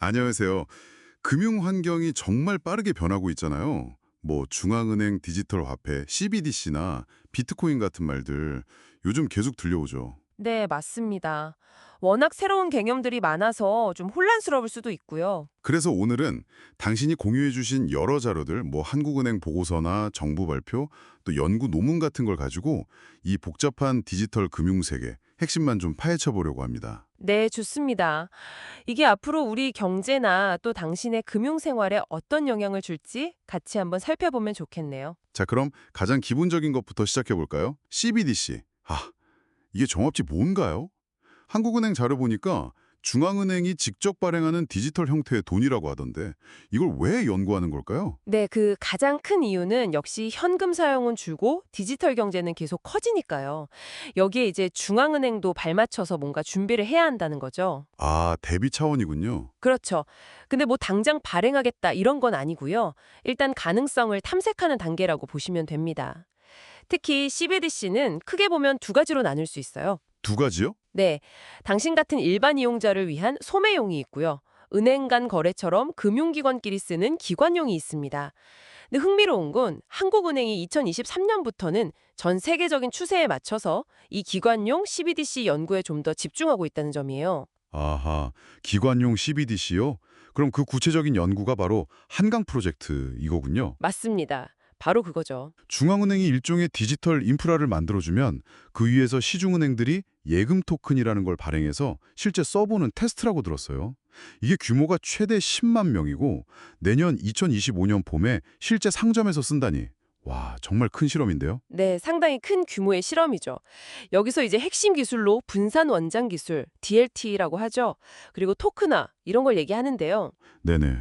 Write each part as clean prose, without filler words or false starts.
안녕하세요. 금융 환경이 정말 빠르게 변하고 있잖아요. 뭐 중앙은행 디지털 화폐, CBDC나 비트코인 같은 말들 요즘 계속 들려오죠. 네, 맞습니다. 워낙 새로운 개념들이 많아서 좀 혼란스러울 수도 있고요. 그래서 오늘은 당신이 공유해 주신 여러 자료들, 뭐 한국은행 보고서나 정부 발표, 또 연구 논문 같은 걸 가지고 이 복잡한 디지털 금융 세계 핵심만 좀 파헤쳐 보려고 합니다. 네, 좋습니다. 이게 앞으로 우리 경제나 또 당신의 금융 생활에 어떤 영향을 줄지 같이 한번 살펴보면 좋겠네요. 자, 그럼 가장 기본적인 것부터 시작해 볼까요? CBDC. 이게 정확히 뭔가요? 한국은행 자료 보니까 중앙은행이 직접 발행하는 디지털 형태의 돈이라고 하던데 이걸 왜 연구하는 걸까요? 네, 그 가장 큰 이유는 역시 현금 사용은 줄고 디지털 경제는 계속 커지니까요. 여기에 이제 중앙은행도 발맞춰서 뭔가 준비를 해야 한다는 거죠. 아, 대비 차원이군요. 그렇죠. 근데 뭐 당장 발행하겠다 이런 건 아니고요. 일단 가능성을 탐색하는 단계라고 보시면 됩니다. 특히 CBDC는 크게 보면 두 가지로 나눌 수 있어요. 두 가지요? 네, 당신 같은 일반 이용자를 위한 소매용이 있고요. 은행 간 거래처럼 금융기관끼리 쓰는 기관용이 있습니다. 근데 흥미로운 건 한국은행이 2023년부터는 전 세계적인 추세에 맞춰서 이 기관용 CBDC 연구에 좀 더 집중하고 있다는 점이에요. 아하, 기관용 CBDC요? 그럼 그 구체적인 연구가 바로 한강 프로젝트 이거군요. 맞습니다. 바로 그거죠. 중앙은행이 일종의 디지털 인프라를 만들어주면 그 위에서 시중은행들이 예금 토큰이라는 걸 발행해서 실제 써보는 테스트라고 들었어요. 이게 규모가 최대 10만 명이고 내년 2025년 봄에 실제 상점에서 쓴다니. 와, 정말 큰 실험인데요? 네, 상당히 큰 규모의 실험이죠. 여기서 이제 핵심 기술로 분산 원장 기술, DLT라고 하죠. 그리고 토크나 이런 걸 얘기하는데요. 네네.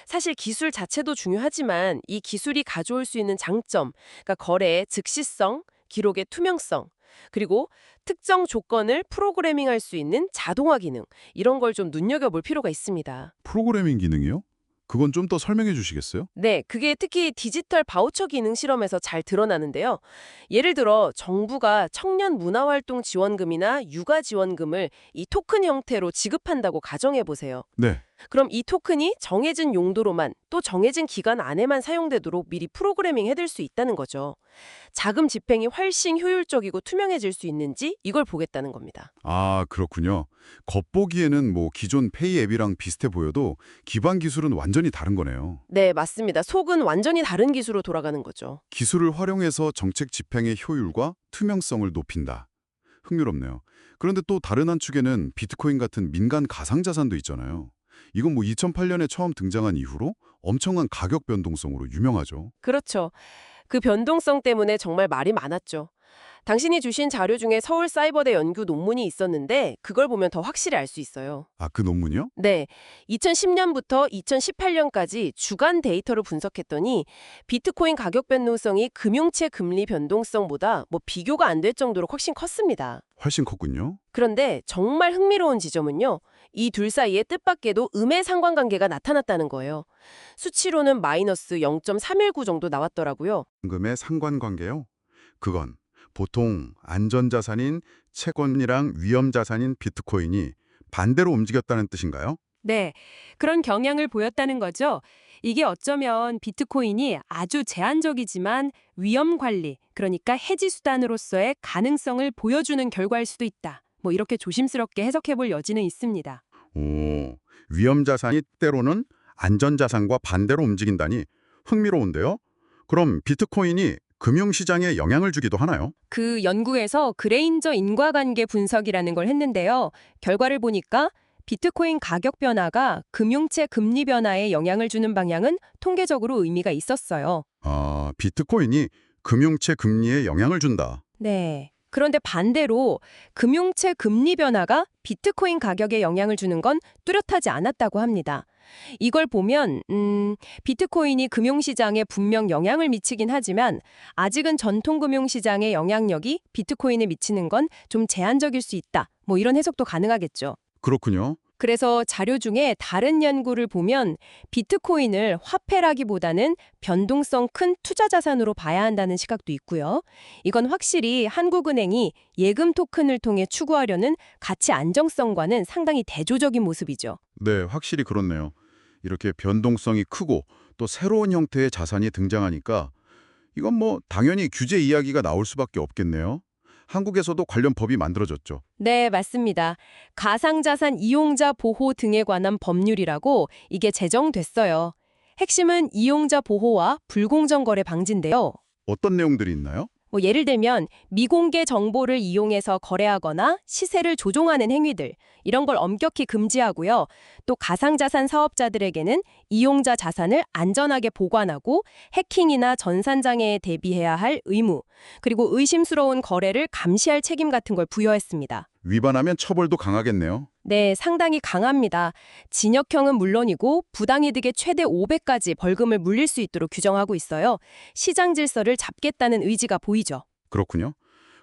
사실 기술 자체도 중요하지만 이 기술이 가져올 수 있는 장점, 그러니까 거래의 즉시성, 기록의 투명성, 그리고 특정 조건을 프로그래밍할 수 있는 자동화 기능, 이런 걸 좀 눈여겨볼 필요가 있습니다. 프로그래밍 기능이요? 그건 좀 더 설명해 주시겠어요? 네, 그게 특히 디지털 바우처 기능 실험에서 잘 드러나는데요. 예를 들어 정부가 청년 문화활동 지원금이나 육아 지원금을 이 토큰 형태로 지급한다고 가정해 보세요. 네. 그럼 이 토큰이 정해진 용도로만 또 정해진 기간 안에만 사용되도록 미리 프로그래밍 해둘 수 있다는 거죠. 자금 집행이 훨씬 효율적이고 투명해질 수 있는지 이걸 보겠다는 겁니다. 아, 그렇군요. 겉보기에는 뭐 기존 페이 앱이랑 비슷해 보여도 기반 기술은 완전히 다른 거네요. 네, 맞습니다. 속은 완전히 다른 기술로 돌아가는 거죠. 기술을 활용해서 정책 집행의 효율과 투명성을 높인다. 흥미롭네요. 그런데 또 다른 한 축에는 비트코인 같은 민간 가상자산도 있잖아요. 이건 뭐 2008년에 처음 등장한 이후로 엄청난 가격 변동성으로 유명하죠. 그렇죠. 그 변동성 때문에 정말 말이 많았죠. 당신이 주신 자료 중에 서울사이버대 연구 논문이 있었는데 그걸 보면 더 확실히 알 수 있어요. 아, 그 논문이요? 네, 2010년부터 2018년까지 주간 데이터를 분석했더니 비트코인 가격 변동성이 금융채 금리 변동성보다 뭐 비교가 안 될 정도로 훨씬 컸습니다. 훨씬 컸군요. 그런데 정말 흥미로운 지점은요. 이 둘 사이에 뜻밖에도 음의 상관관계가 나타났다는 거예요. 수치로는 마이너스 0.319 정도 나왔더라고요. 금의 상관관계요? 그건 보통 안전자산인 채권이랑 위험자산인 비트코인이 반대로 움직였다는 뜻인가요? 네, 그런 경향을 보였다는 거죠. 이게 어쩌면 비트코인이 아주 제한적이지만 위험 관리, 그러니까 해지 수단으로서의 가능성을 보여주는 결과일 수도 있다. 뭐 이렇게 조심스럽게 해석해 볼 여지는 있습니다. 오, 위험자산이 때로는 안전자산과 반대로 움직인다니 흥미로운데요? 그럼 비트코인이 금융시장에 영향을 주기도 하나요? 그 연구에서 그레인저 인과관계 분석이라는 걸 했는데요. 결과를 보니까 비트코인 가격 변화가 금융채 금리 변화에 영향을 주는 방향은 통계적으로 의미가 있었어요. 아, 비트코인이 금융채 금리에 영향을 준다. 네. 그런데 반대로 금융채 금리 변화가 비트코인 가격에 영향을 주는 건 뚜렷하지 않았다고 합니다. 이걸 보면 비트코인이 금융시장에 분명 영향을 미치긴 하지만 아직은 전통 금융시장의 영향력이 비트코인에 미치는 건 좀 제한적일 수 있다. 뭐 이런 해석도 가능하겠죠. 그렇군요. 그래서 자료 중에 다른 연구를 보면 비트코인을 화폐라기보다는 변동성 큰 투자 자산으로 봐야 한다는 시각도 있고요. 이건 확실히 한국은행이 예금 토큰을 통해 추구하려는 가치 안정성과는 상당히 대조적인 모습이죠. 네, 확실히 그렇네요. 이렇게 변동성이 크고 또 새로운 형태의 자산이 등장하니까 이건 뭐 당연히 규제 이야기가 나올 수밖에 없겠네요. 한국에서도 관련 법이 만들어졌죠. 네, 맞습니다. 가상자산 이용자 보호 등에 관한 법률이라고 이게 제정됐어요. 핵심은 이용자 보호와 불공정 거래 방지인데요. 어떤 내용들이 있나요? 예를 들면 미공개 정보를 이용해서 거래하거나 시세를 조종하는 행위들, 이런 걸 엄격히 금지하고요. 또 가상자산 사업자들에게는 이용자 자산을 안전하게 보관하고 해킹이나 전산장애에 대비해야 할 의무, 그리고 의심스러운 거래를 감시할 책임 같은 걸 부여했습니다. 위반하면 처벌도 강하겠네요. 네, 상당히 강합니다. 징역형은 물론이고 부당이득의 최대 5배까지 벌금을 물릴 수 있도록 규정하고 있어요. 시장 질서를 잡겠다는 의지가 보이죠. 그렇군요.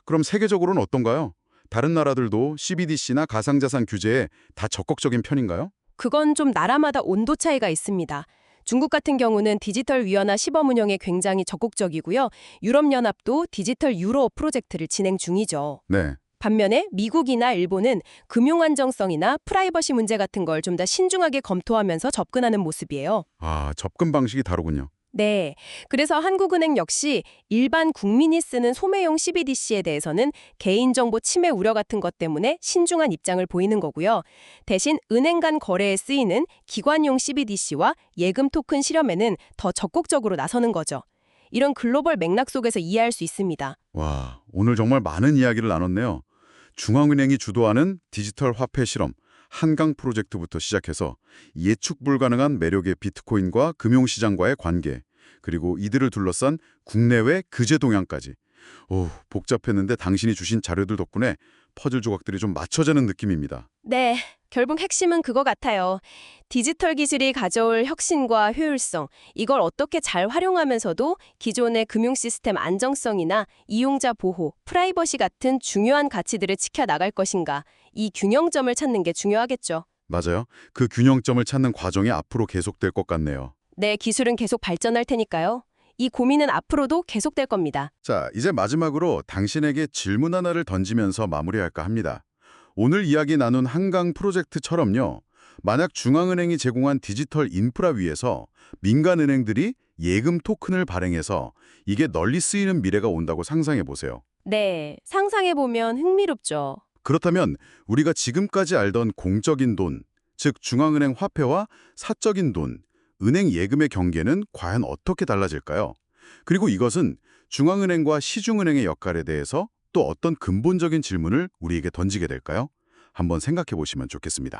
그럼 세계적으로는 어떤가요? 다른 나라들도 CBDC나 가상자산 규제에 다 적극적인 편인가요? 그건 좀 나라마다 온도 차이가 있습니다. 중국 같은 경우는 디지털 위안화 시범 운영에 굉장히 적극적이고요. 유럽연합도 디지털 유로 프로젝트를 진행 중이죠. 네. 반면에 미국이나 일본은 금융 안정성이나 프라이버시 문제 같은 걸 좀 더 신중하게 검토하면서 접근하는 모습이에요. 아, 접근 방식이 다르군요. 네. 그래서 한국은행 역시 일반 국민이 쓰는 소매용 CBDC에 대해서는 개인정보 침해 우려 같은 것 때문에 신중한 입장을 보이는 거고요. 대신 은행 간 거래에 쓰이는 기관용 CBDC와 예금 토큰 실험에는 더 적극적으로 나서는 거죠. 이런 글로벌 맥락 속에서 이해할 수 있습니다. 와, 오늘 정말 많은 이야기를 나눴네요. 중앙은행이 주도하는 디지털 화폐 실험, 한강 프로젝트부터 시작해서 예측 불가능한 매력의 비트코인과 금융시장과의 관계, 그리고 이들을 둘러싼 국내외 규제 동향까지. 오, 복잡했는데 당신이 주신 자료들 덕분에 퍼즐 조각들이 좀 맞춰지는 느낌입니다. 네, 결국 핵심은 그거 같아요. 디지털 기술이 가져올 혁신과 효율성, 이걸 어떻게 잘 활용하면서도 기존의 금융 시스템 안정성이나 이용자 보호, 프라이버시 같은 중요한 가치들을 지켜나갈 것인가, 이 균형점을 찾는 게 중요하겠죠. 맞아요. 그 균형점을 찾는 과정이 앞으로 계속될 것 같네요. 네, 기술은 계속 발전할 테니까요. 이 고민은 앞으로도 계속될 겁니다. 자, 이제 마지막으로 당신에게 질문 하나를 던지면서 마무리할까 합니다. 오늘 이야기 나눈 한강 프로젝트처럼요. 만약 중앙은행이 제공한 디지털 인프라 위에서 민간은행들이 예금 토큰을 발행해서 이게 널리 쓰이는 미래가 온다고 상상해 보세요. 네, 상상해보면 흥미롭죠. 그렇다면 우리가 지금까지 알던 공적인 돈, 즉 중앙은행 화폐와 사적인 돈, 은행 예금의 경계는 과연 어떻게 달라질까요? 그리고 이것은 중앙은행과 시중은행의 역할에 대해서 또 어떤 근본적인 질문을 우리에게 던지게 될까요? 한번 생각해 보시면 좋겠습니다.